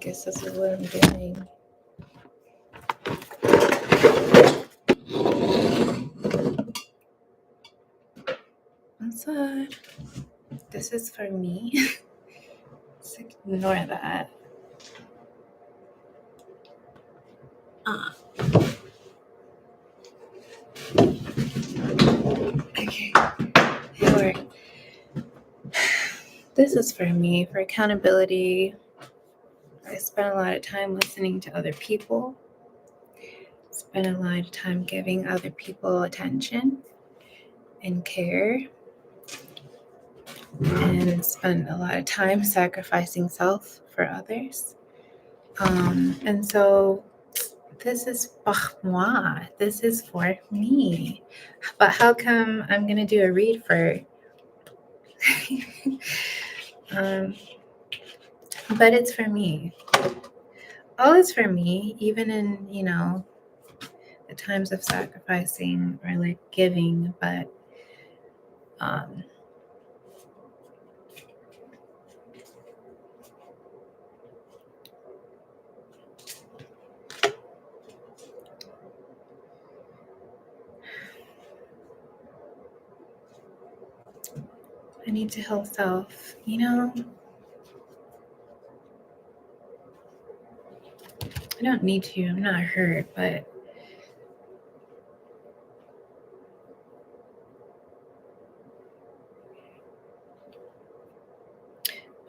guess this is what I'm doing. Bonsoir. This is for me. Just ignore that. Okay. Here. This is for me, for accountability. I spent a lot of time listening to other people. Spent a lot of time giving other people attention and care. And spent a lot of time sacrificing self for others. And so this is moi. This is for me. But how come I'm going to do a read for but it's for me. All is for me, even in, the times of sacrificing or like giving, but I need to help self, I don't need to, I'm not hurt, but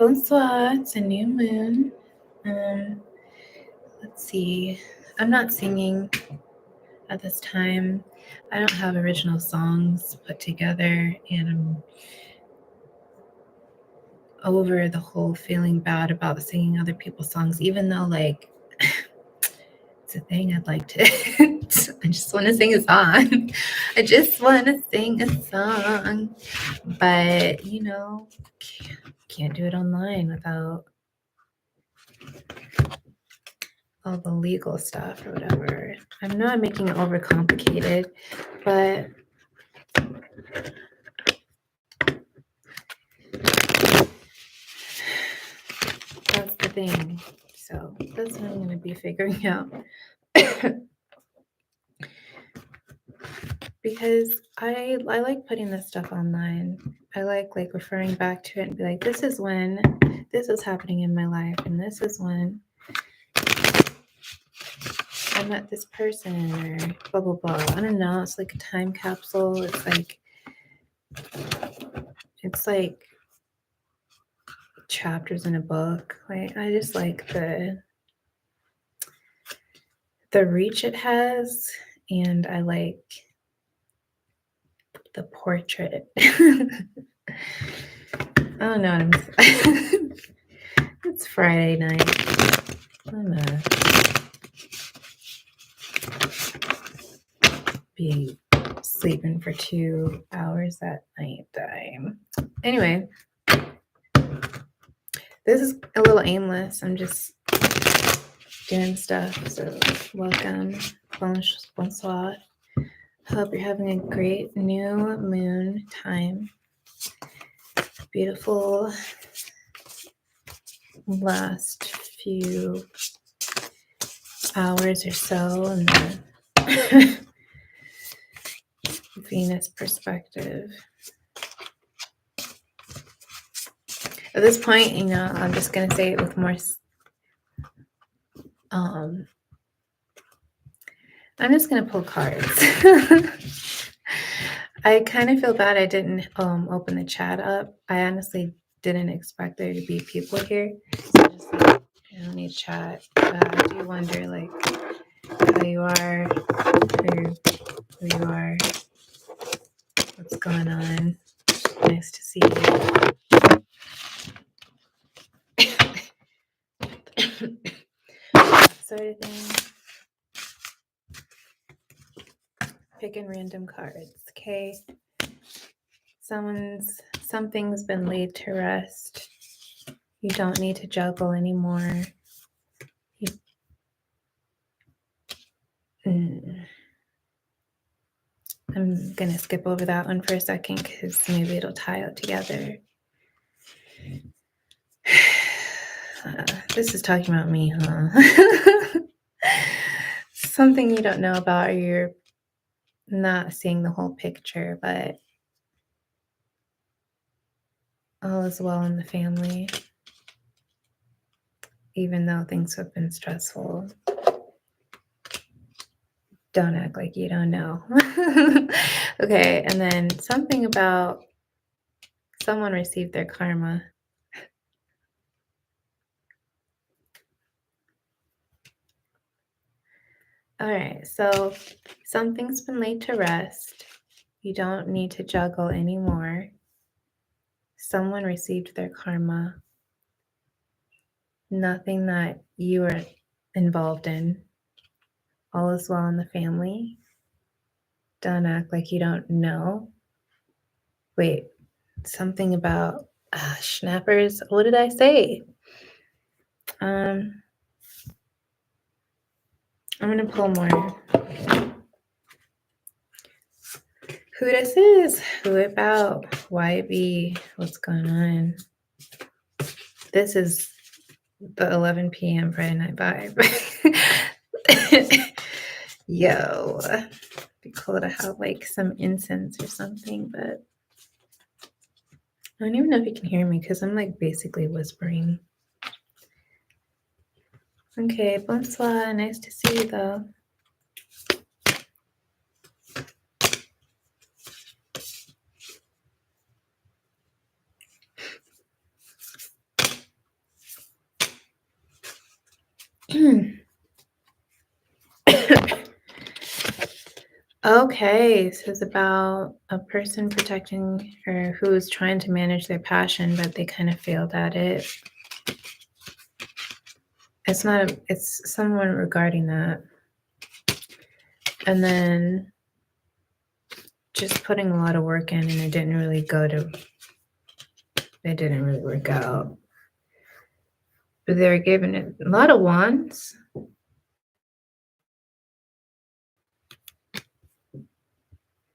Bonsoir, it's a new moon. Let's see. I'm not singing at this time. I don't have original songs put together, and I'm over the whole feeling bad about singing other people's songs, even though like it's a thing I'd like to. I just want to sing a song. I just want to sing a song, but can't do it online without all the legal stuff or whatever. I know I'm making it overcomplicated, but that's the thing. So that's what I'm going to be figuring out. Because I like putting this stuff online. I like referring back to it and be like, this is when this was happening in my life, and this is when I met this person, or blah blah blah. I don't know. It's like a time capsule. It's like chapters in a book. Like I just like the reach it has, and I like the portrait. I don't know. It's Friday night. I'm gonna be sleeping for 2 hours at night time. Anyway, this is a little aimless. I'm just doing stuff. So welcome. Bonsoir. Hope you're having a great new moon time. Beautiful last few hours or so in the Venus perspective. At this point, I'm just going to say it with more, I'm just going to pull cards. I kind of feel bad I didn't open the chat up. I honestly didn't expect there to be people here. So just I don't need chat. I do wonder how you are, or who you are, what's going on. Nice to see you. Sort of thing. Picking random cards, okay? Something's been laid to rest. You don't need to juggle anymore. I'm gonna skip over that one for a second because maybe it'll tie it together. This is talking about me, huh? Something you don't know about, or you're not seeing the whole picture, but all is well in the family, even though things have been stressful. Don't act like you don't know. Okay, and then something about someone received their karma. All right, so something's been laid to rest. You don't need to juggle anymore. Someone received their karma. Nothing that you are involved in. All is well in the family. Don't act like you don't know. Wait, something about schnappers. What did I say? I'm gonna pull more. Who this is? Who about? Why it be? What's going on? This is the 11 p.m. Friday Night Vibe. Yo, be cool to have like some incense or something, but I don't even know if you can hear me because I'm like basically whispering. Okay, bonsoir. Nice to see you though. Okay, so it's about a person protecting or who's trying to manage their passion, but they kind of failed at it. It's someone regarding that. And then just putting a lot of work in and it didn't really work out. But they were given it a lot of wands.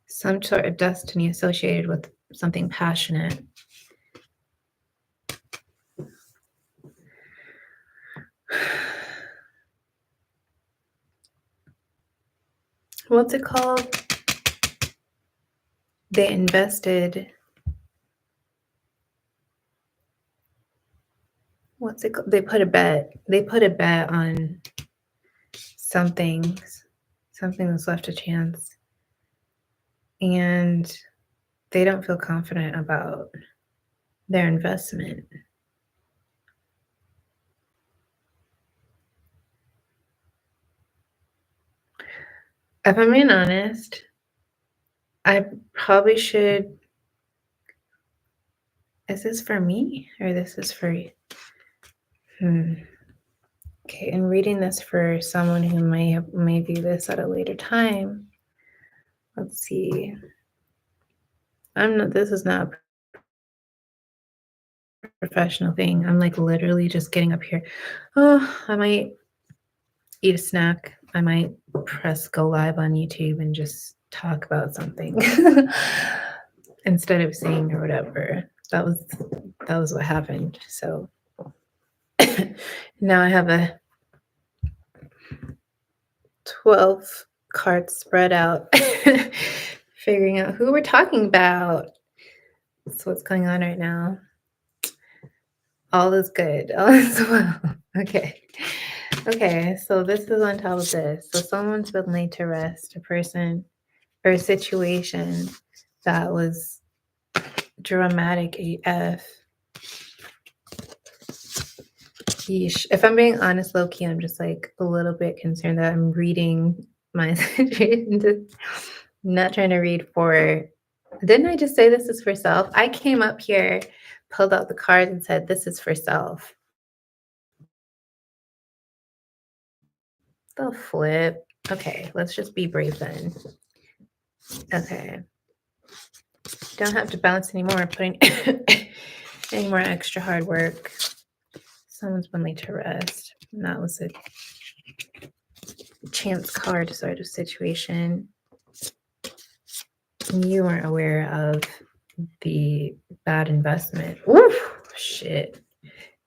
Some sort of destiny associated with something passionate. What's it called? They invested. What's it called? They put a bet. They put a bet on something that's left a chance. And they don't feel confident about their investment. If I'm being honest, I probably should. Is this for me or this is for you? Okay, and reading this for someone who may view this at a later time. Let's see. This is not a professional thing. I'm like literally just getting up here. Oh, I might eat a snack. I might press go live on YouTube and just talk about something instead of saying or whatever. That was what happened. So now I have a 12 cards spread out, figuring out who we're talking about. That's what's going on right now. All is good. All is well. Okay. Okay, so this is on top of this. So someone's been laid to rest, a person or a situation that was dramatic AF. Yeesh. If I'm being honest, low key, I'm just like a little bit concerned that I'm reading my situation. Not trying to read for. Didn't I just say this is for self? I came up here, pulled out the cards, and said this is for self. The flip. Okay, let's just be brave then. Okay. Don't have to bounce anymore, putting any more extra hard work. Someone's been laid to rest. And that was a chance card sort of situation. You weren't aware of the bad investment. Oof, shit.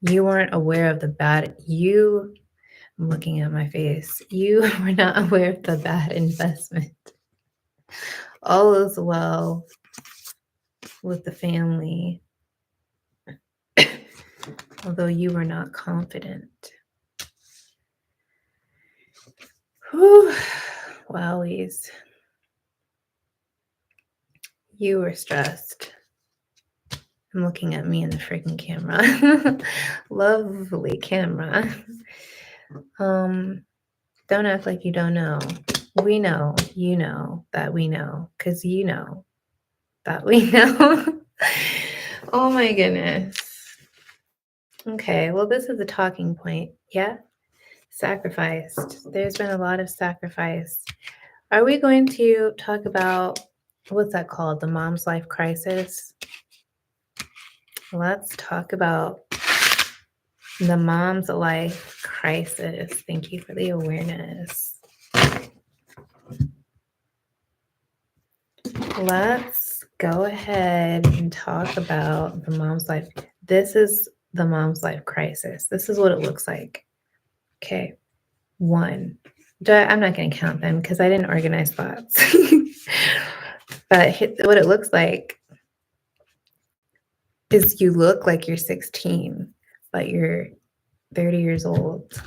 You weren't aware of the bad. I'm looking at my face. You were not aware of the bad investment. All is well with the family, although you were not confident. Whew. Wowies. You were stressed. I'm looking at me in the freaking camera. Lovely camera. Don't act like you don't know. We know, you know that we know, because you know that we know. Oh my goodness. Okay, well, this is a talking point. Yeah? Sacrificed. There's been a lot of sacrifice. Are we going to talk about what's that called? The mom's life crisis? Let's talk about the mom's life crisis. Thank you for the awareness. Let's go ahead and talk about the mom's life. This is the mom's life crisis. This is what it looks like. Okay. 1. I'm not going to count them because I didn't organize thoughts. But what it looks like is you look like you're 16, but you're 30 years old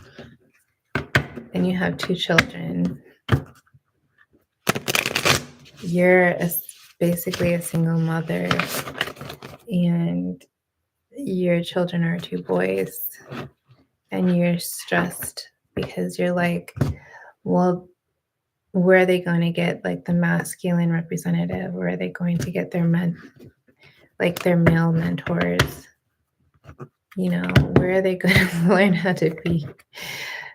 and you have 2 children. You're basically a single mother and your children are 2 boys and you're stressed because you're like, well, where are they going to get like the masculine representative? Where are they going to get their men, like their male mentors? You know, where are they going to learn how to be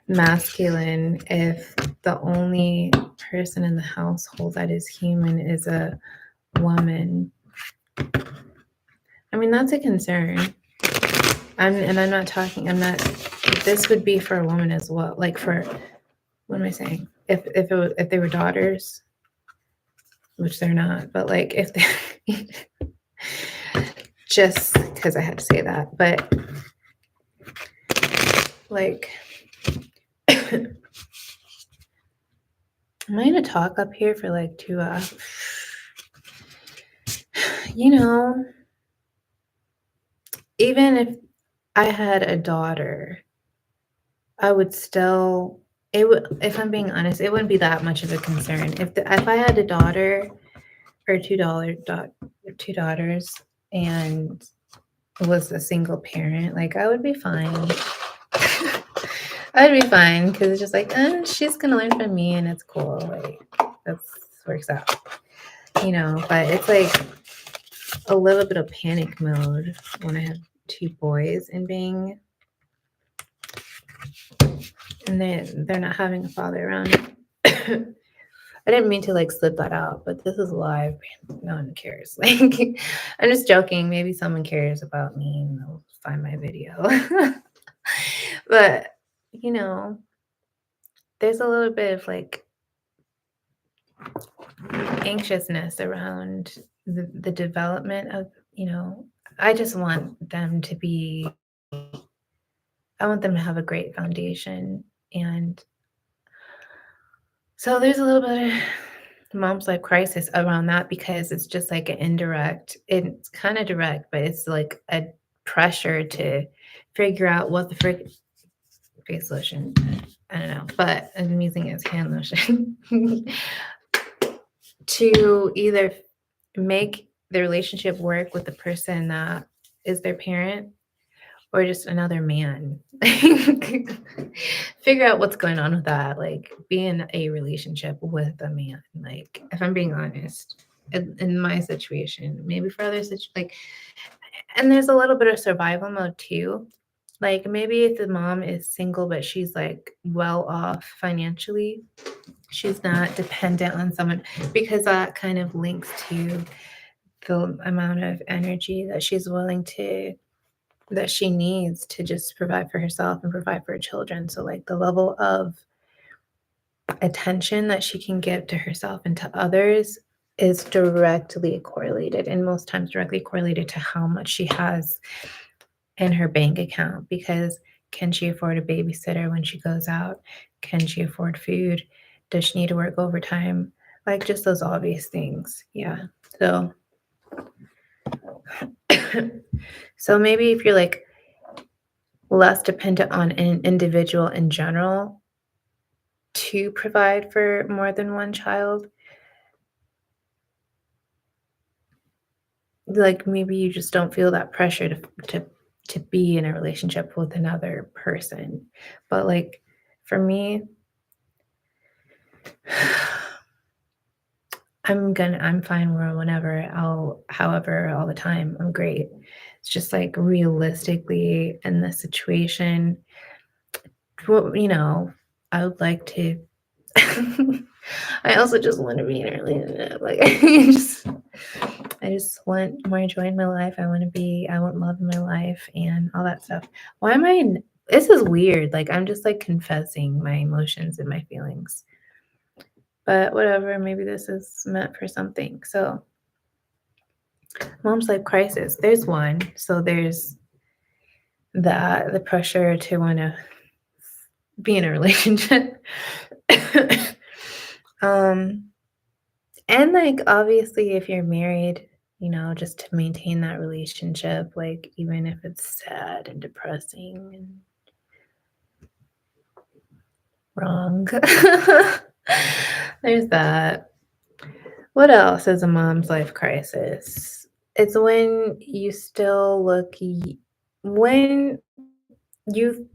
masculine if the only person in the household that is human is a woman? I mean, that's a concern. This would be for a woman as well. Like what am I saying? If they were daughters, which they're not, but like if they, just because I had to say that, but like, am I gonna talk up here for like 2 hours? You know, even if I had a daughter, I would still, if I'm being honest, it wouldn't be that much of a concern. If I had a daughter or two daughters and was a single parent, like I would be fine. I'd be fine because it's just like, she's gonna learn from me and it's cool. Like that works out, you know. But it's like a little bit of panic mode when I have 2 boys and they're not having a father around. I didn't mean to like slip that out, but this is live. No one cares. Like, I'm just joking. Maybe someone cares about me and they'll find my video. But, you know, there's a little bit of like anxiousness around the development of, you know, I just want them to be, I want them to have a great foundation. And so there's a little bit of mom's life crisis around that because it's just like an indirect, it's kind of direct, but it's like a pressure to figure out what the frick face lotion. I don't know, but I'm using it as hand lotion to either make the relationship work with the person that is their parent or just another man. Figure out what's going on with that. Like, be in a relationship with a man. Like, if I'm being honest, in my situation, maybe for others, it's like, and there's a little bit of survival mode too. Like, maybe if the mom is single, but she's like well off financially, she's not dependent on someone because that kind of links to the amount of energy that that she needs to just provide for herself and provide for her children. So like the level of attention that she can give to herself and to others is directly correlated, and most times directly correlated to how much she has in her bank account because can she afford a babysitter when she goes out? Can she afford food? Does she need to work overtime? Like just those obvious things. Yeah. So so maybe if you're like less dependent on an individual in general to provide for more than one child, like maybe you just don't feel that pressure to be in a relationship with another person. But like for me, I'm fine whenever I'll however all the time. I'm great. It's just like realistically in this situation, I would like to I also just want to be in a relationship. Like I just want more joy in my life. I want love in my life and all that stuff. Why am I this is weird. Like I'm just like confessing my emotions and my feelings. But whatever, maybe this is meant for something. So mom's life crisis. There's one. So there's the pressure to want to be in a relationship. um And like obviously if you're married, just to maintain that relationship, like even if it's sad and depressing and wrong. There's that. What else is a mom's life crisis? It's when you still when you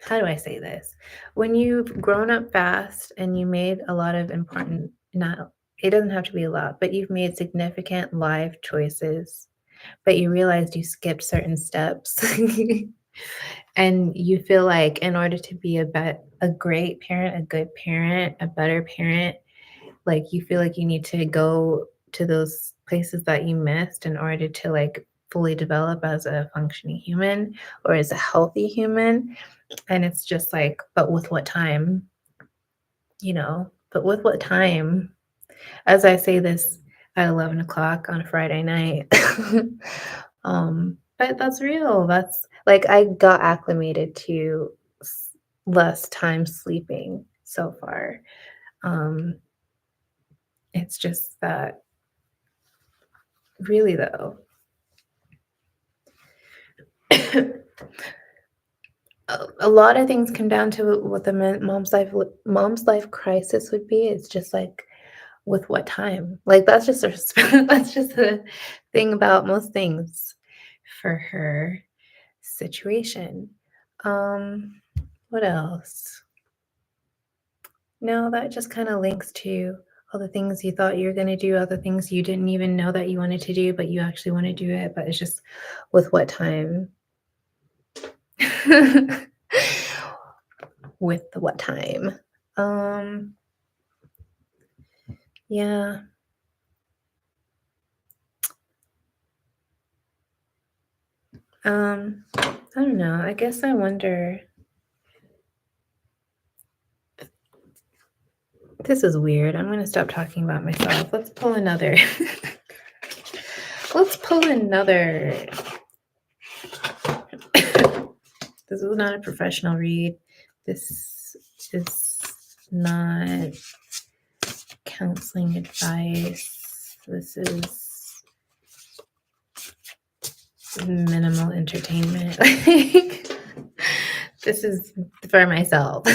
how do I say this? When you've grown up fast and you made a lot of important not it doesn't have to be a lot, but you've made significant life choices, but you realized you skipped certain steps. And you feel like in order to be a great parent, a good parent, a better parent, like you feel like you need to go to those places that you missed in order to like fully develop as a functioning human or as a healthy human. And it's just like, but with what time? But with what time? As I say this at 11 o'clock on a Friday night. But that's real. That's like I got acclimated to less time sleeping so far. Um, it's just that really though, a lot of things come down to what the mom's life crisis would be. It's just like with what time? Like that's just a that's just a thing about most things for her situation. Um, what else? No, that just kind of links to all the things you thought you were going to do, other things you didn't even know that you wanted to do, but you actually want to do it. But it's just with what time? With what time? Um, yeah. I don't know. I guess I wonder. This is weird. I'm going to stop talking about myself. Let's pull another. Let's pull another. This is not a professional read. This is not counseling advice. This is minimal entertainment. This is for myself.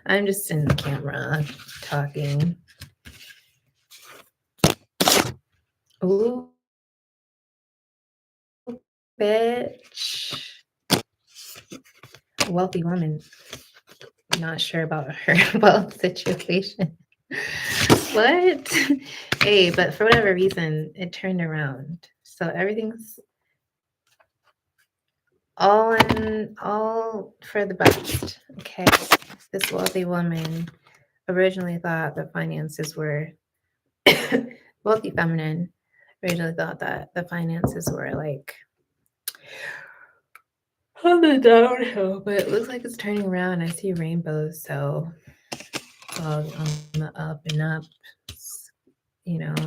I'm just in the camera talking. Ooh, bitch. Wealthy woman. Not sure about her wealth situation. What? Hey, but for whatever reason, it turned around. So everything's all for the best. Okay. This wealthy woman originally thought that finances were wealthy feminine originally thought that the finances were like on the downhill, but it looks like it's turning around. I see rainbows, so it's all on the up and up.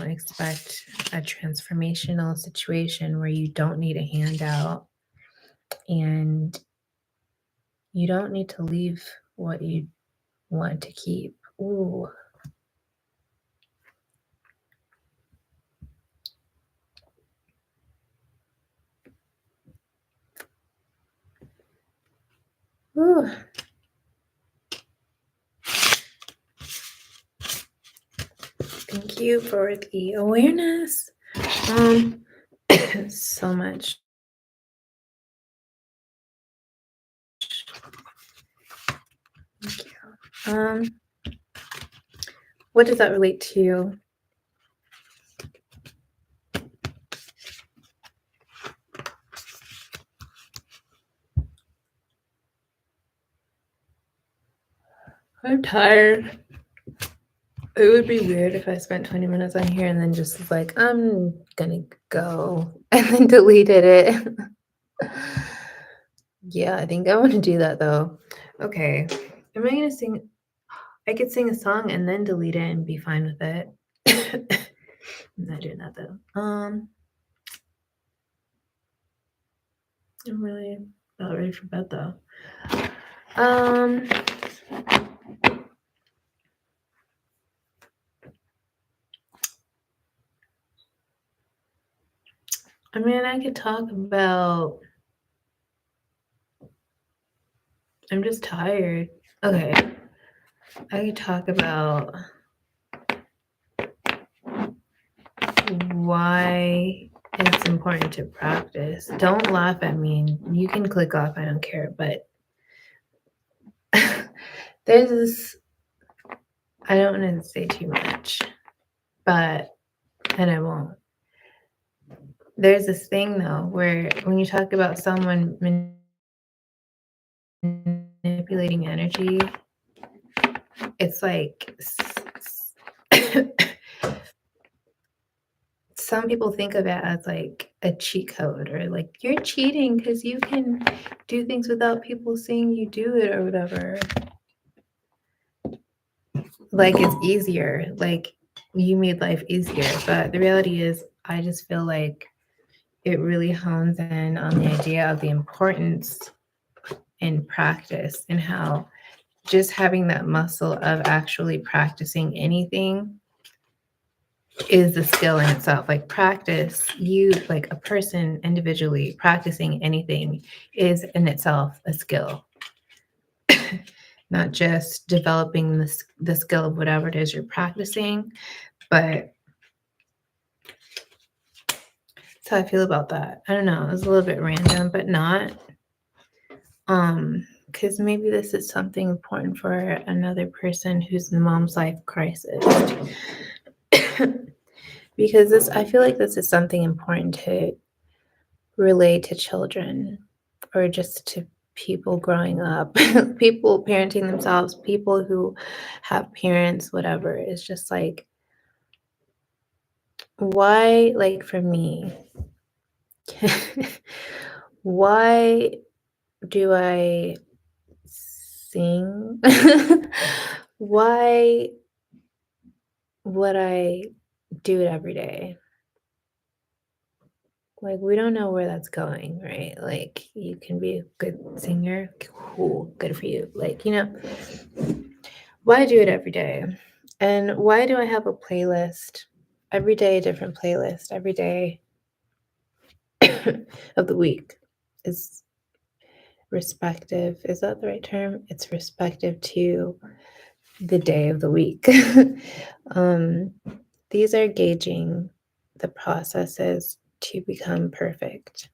Expect a transformational situation where you don't need a handout and you don't need to leave what you want to keep. Ooh. Ooh. Thank you for the awareness. So much. Thank you. What does that relate to? I'm tired. It would be weird if I spent 20 minutes on here and then just was like, I'm gonna go and then deleted it. Yeah, I think I want to do that though. Okay. Am I gonna sing? I could sing a song and then delete it and be fine with it. I'm not doing that though. I'm really about ready for bed though. I mean, I could talk about. I'm just tired. Okay. I could talk about why it's important to practice. Don't laugh at me. You can click off. I don't care. But there's this. I don't want to say too much, and I won't. There's this thing though where when you talk about someone manipulating energy, it's like some people think of it as like a cheat code, or like you're cheating because you can do things without people seeing you do it or whatever. Like it's easier, like you made life easier. But the reality is, I just feel like it really hones in on the idea of the importance in practice, and how just having that muscle of actually practicing anything is a skill in itself. Like practice, you like a person individually practicing anything is in itself a skill. Not just developing the skill of whatever it is you're practicing, but that's how I feel about that. I don't know, it was a little bit random, but not. Because maybe this is something important for another person who's in mom's life crisis. Because this, I feel like this is something important to relay to children, or just to people growing up, people parenting themselves, people who have parents, whatever. It's just like, why, like for me, why do I sing? Why would I do it every day? Like, we don't know where that's going, right? Like, you can be a good singer, cool, good for you. Like, why do it every day? And why do I have a playlist? Every day, a different playlist. Every day of the week is respective. Is that the right term? It's respective to the day of the week. These are gauging the processes to become perfect.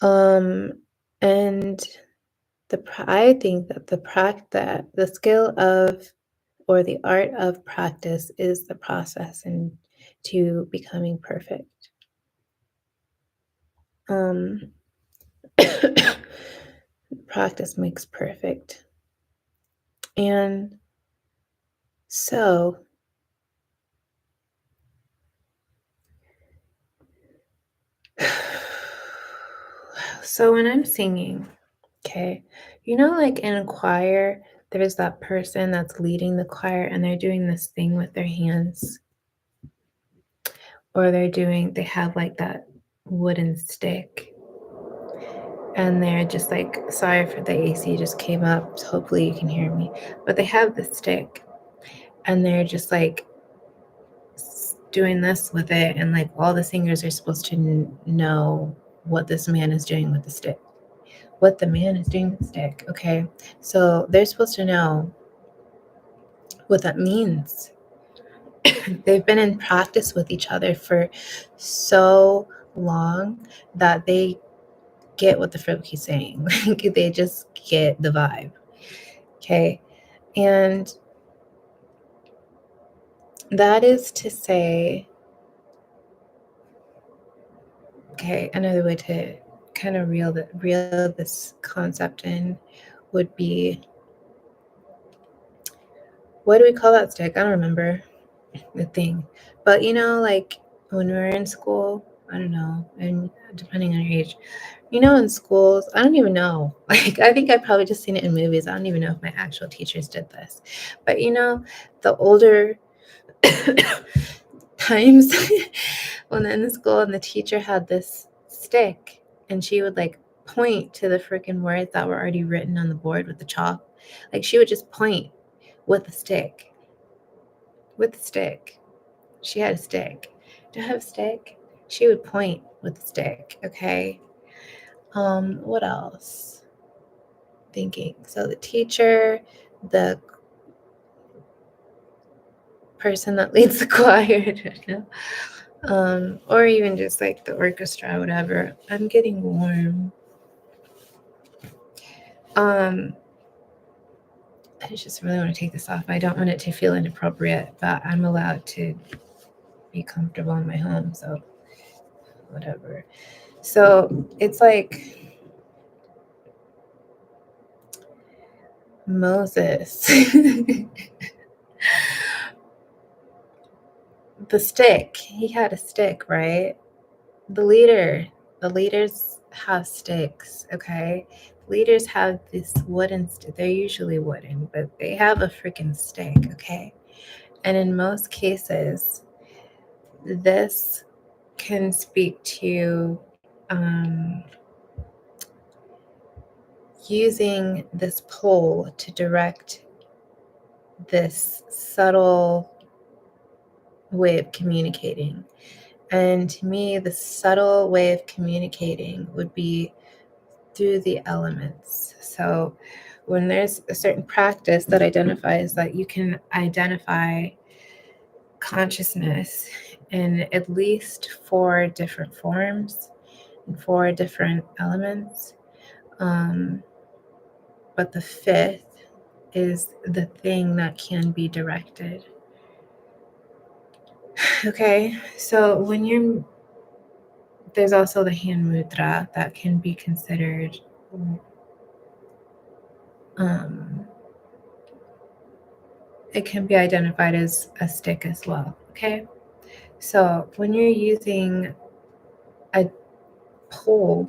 And I think that the skill of, or the art of practice is the process and to becoming perfect. Practice makes perfect. And so when I'm singing, okay, like in a choir, there's that person that's leading the choir and they're doing this thing with their hands, or they have like that wooden stick, and they're just like, sorry for the AC just came up. Hopefully you can hear me. But they have the stick, and they're just like doing this with it, and like all the singers are supposed to know what this man is doing with the stick. What the man is doing with the stick, okay? So they're supposed to know what that means. They've been in practice with each other for so long that they get what the frick he's saying. Like they just get the vibe. Okay. And that is to say, okay, another way to kind of reel this concept in would be, what do we call that stick? I don't remember the thing. But like when we were in school, I don't know, and depending on your age, in schools, I don't even know. Like, I think I've probably just seen it in movies. I don't even know if my actual teachers did this. But the older times when in the school and the teacher had this stick and she would like point to the freaking words that were already written on the board with the chalk. Like she would just point with the stick. With the stick. She had a stick. Do I have a stick? She would point with the stick, okay? What else? Thinking. So the teacher, the person that leads the choir, I don't know. Or even just like the orchestra, whatever. I'm getting warm. I just really want to take this off. I don't want it to feel inappropriate, but I'm allowed to be comfortable in my home, so whatever. So it's like Moses. The stick. He had a stick, right? The leaders have sticks, okay? Leaders have this wooden stick. They're usually wooden, but they have a freaking stick, okay? And in most cases, this can speak to using this pole to direct this subtle way of communicating. And to me, the subtle way of communicating would be through the elements. So when there's a certain practice that identifies that you can identify consciousness in at least 4 different forms and 4 different elements, but the 5th is the thing that can be directed. Okay, so when there's also the hand mudra that can be considered it can be identified as a stick as well. Okay, so when you're using a pole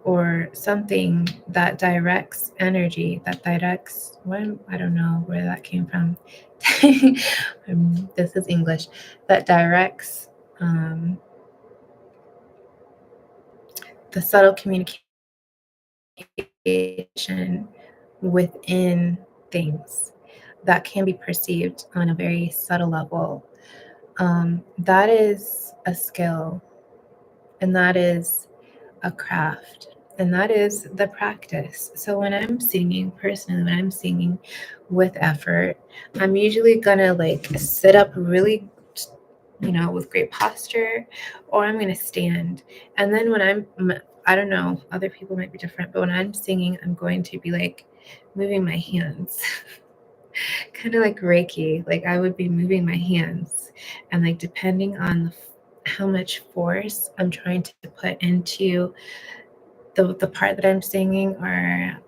or something that directs energy, I don't know where that came from. This is English. That directs the subtle communication within things that can be perceived on a very subtle level. That is a skill, and that is a craft, and that is the practice. So when I'm singing, personally, when I'm singing with effort, I'm usually gonna like sit up really, with great posture, or I'm gonna stand. And then when I don't know, other people might be different, but when I'm singing, I'm going to be like moving my hands. Kind of like Reiki, like I would be moving my hands, and like depending on how much force I'm trying to put into the part that I'm singing, or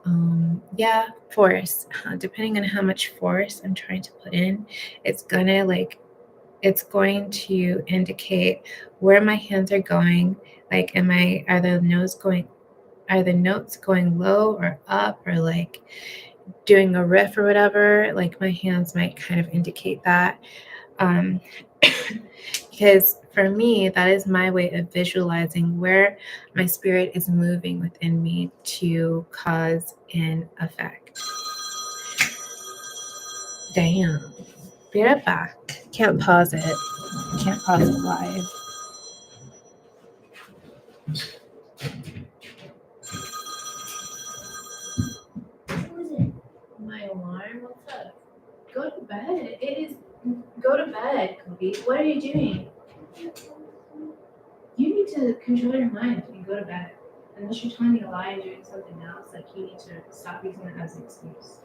force, depending on how much force I'm trying to put in, it's going to indicate where my hands are going. Like, are the notes going low or up, or like doing a riff or whatever? Like my hands might kind of indicate that. Because for me, that is my way of visualizing where my spirit is moving within me to cause an effect. Damn. Be right back. Can't pause it. Can't pause it live. My alarm? What's up? Go to bed. It is. Go to bed, Kobe. What are you doing? You need to control your mind and go to bed. Unless you're telling me a lie and doing something else, like you need to stop using it as an excuse.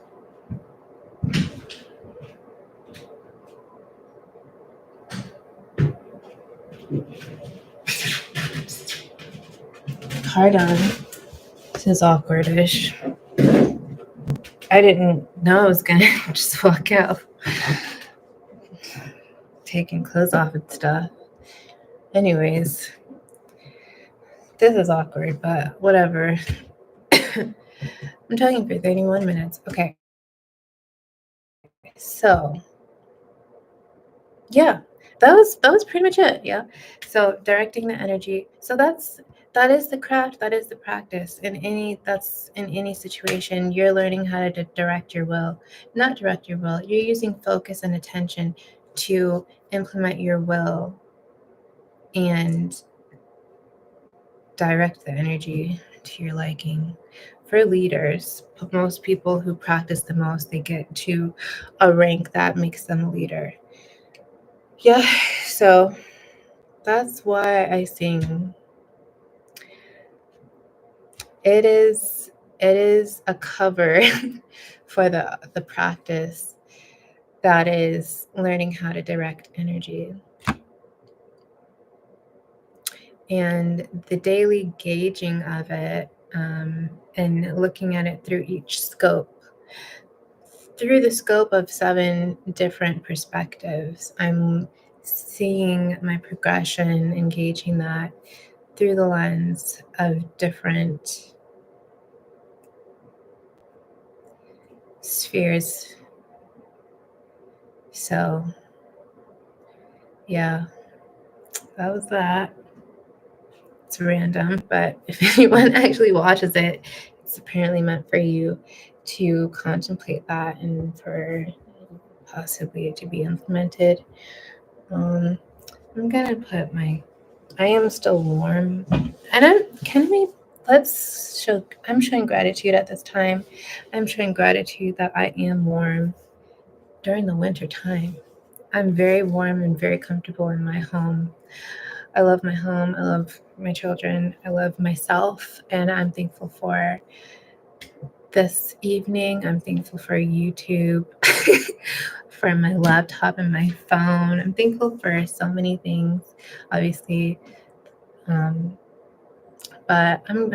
Pardon. This is awkwardish. I didn't know I was gonna just walk out, taking clothes off and stuff. Anyways, this is awkward, but whatever. I'm talking for 31 minutes. Okay. So, yeah, that was pretty much it. Yeah. So directing the energy. So that is the craft. That is the practice. In any situation, you're learning how to direct your will, not direct your will. You're using focus and attention to implement your will and direct the energy to your liking. For leaders, most people who practice the most, they get to a rank that makes them a leader. Yeah, so that's why I sing. It is a cover for the practice that is learning how to direct energy. And the daily gauging of it, and looking at it through each scope, through the scope of 7 different perspectives, I'm seeing my progression, engaging that through the lens of different spheres. So, yeah, that was that. It's random, but if anyone actually watches it, it's apparently meant for you to contemplate that and for possibly it to be implemented. I'm gonna put my. I am still warm, and I'm showing gratitude at this time. I'm showing gratitude that I am warm during the winter time. I'm very warm and very comfortable in my home. I love my home. I love my children. I love myself. And I'm thankful for this evening. I'm thankful for YouTube, for my laptop and my phone. I'm thankful for so many things, obviously. But I'm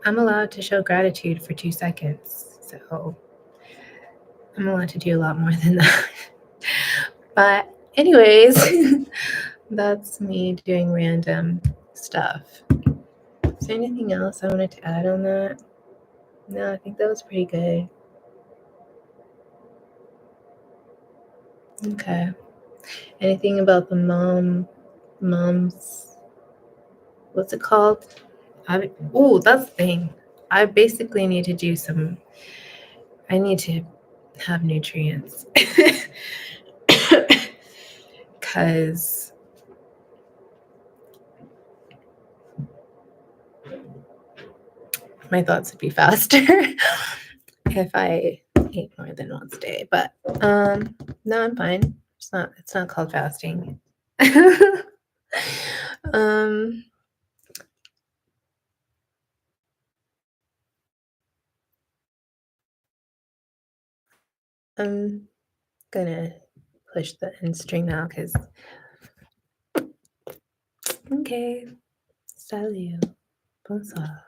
allowed to show gratitude for 2 seconds. So I'm allowed to do a lot more than that. But anyways, that's me doing random stuff. Is there anything else I wanted to add on that? No, I think that was pretty good. Okay. Anything about the mom's, what's it called? That's the thing. I basically need to do I need to have nutrients. Because my thoughts would be faster if I ate more than once a day. But no, I'm fine. It's not called fasting. um I'm gonna push the end string now because okay. Salut. Bonsoir.